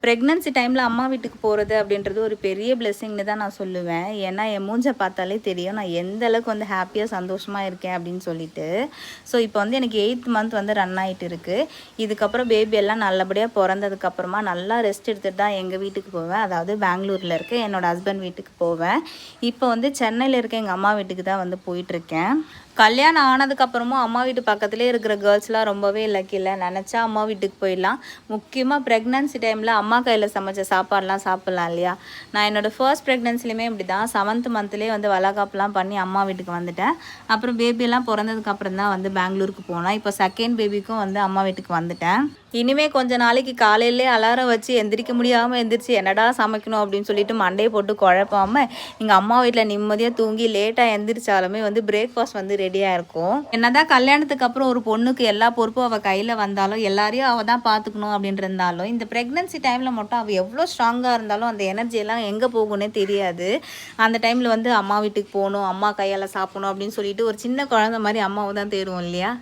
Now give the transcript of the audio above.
Pregnancy டைமில் அம்மா வீட்டுக்கு போகிறது அப்படின்றது ஒரு பெரிய பிளெஸ்ஸிங்னு தான் நான் சொல்லுவேன். ஏன்னா என் மூஞ்சை பார்த்தாலே தெரியும் நான் எந்த அளவுக்கு வந்து ஹாப்பியாக சந்தோஷமாக இருக்கேன் அப்படின்னு சொல்லிட்டு. ஸோ இப்போ வந்து எனக்கு 8th மந்த் வந்து ரன் ஆகிட்டு இருக்குது. இதுக்கப்புறம் பேபி எல்லாம் நல்லபடியாக பிறந்ததுக்கப்புறமா நல்லா ரெஸ்ட் எடுத்துகிட்டு தான் எங்கள் வீட்டுக்கு போவேன். அதாவது பெங்களூரில் இருக்க என்னோடய ஹஸ்பண்ட் வீட்டுக்கு போவேன். இப்போ வந்து சென்னையில் இருக்க எங்கள் அம்மா வீட்டுக்கு தான் வந்து போயிட்டுருக்கேன். கல்யாணம் ஆனதுக்கப்புறமும் அம்மா வீட்டு பக்கத்துலேயே இருக்கிற கேர்ள்ஸ்லாம் ரொம்பவே லக்கில்ல. நினச்சா அம்மா வீட்டுக்கு போயிடலாம். முக்கியமாக ப்ரெக்னன்சி டைமில் அம்மா கையில் சமைச்ச சாப்பாடெலாம் சாப்பிட்லாம் இல்லையா. நான் என்னோடய ஃபர்ஸ்ட் ப்ரெக்னன்சிலையுமே இப்படி தான் 7th மந்த்லேயே வந்து வளகாப்புலாம் பண்ணி அம்மா வீட்டுக்கு வந்துட்டேன். அப்புறம் பேபியெல்லாம் பிறந்ததுக்கப்புறம் தான் வந்து பெங்களூருக்கு போனேன். இப்போ செகண்ட் பேபிக்கும் வந்து அம்மா வீட்டுக்கு வந்துட்டேன். இனிமேல் கொஞ்ச நாளைக்கு காலையிலே அலாரம் வச்சு எந்திரிக்க முடியாமல் எந்திரிச்சு என்னடா சமைக்கணும் அப்படின்னு சொல்லிட்டு மண்டையை போட்டு குழப்பாமல் எங்கள் அம்மா வீட்டில் நிம்மதியாக தூங்கி லேட்டாக எந்திரிச்சாலுமே வந்து பிரேக்ஃபாஸ்ட் வந்து ரெடியாக இருக்கும். என்னதான் கல்யாணத்துக்கு அப்புறம் ஒரு பொண்ணுக்கு எல்லா பொறுப்பும் அவள் கையில் வந்தாலும் எல்லாரையும் அவள் தான் பார்த்துக்கணும் அப்படின்ட்டு இருந்தாலும் இந்த ப்ரெக்னன்சி டைமில் மட்டும் அவள் எவ்வளோ ஸ்ட்ராங்காக இருந்தாலும் அந்த எனர்ஜியெல்லாம் எங்கே போகும்னே தெரியாது. அந்த டைமில் வந்து அம்மா வீட்டுக்கு போகணும், அம்மா கையால் சாப்பிடணும் அப்படின்னு சொல்லிட்டு ஒரு சின்ன குழந்தை மாதிரி அம்மாவை தான் தேடுவோம் இல்லையா.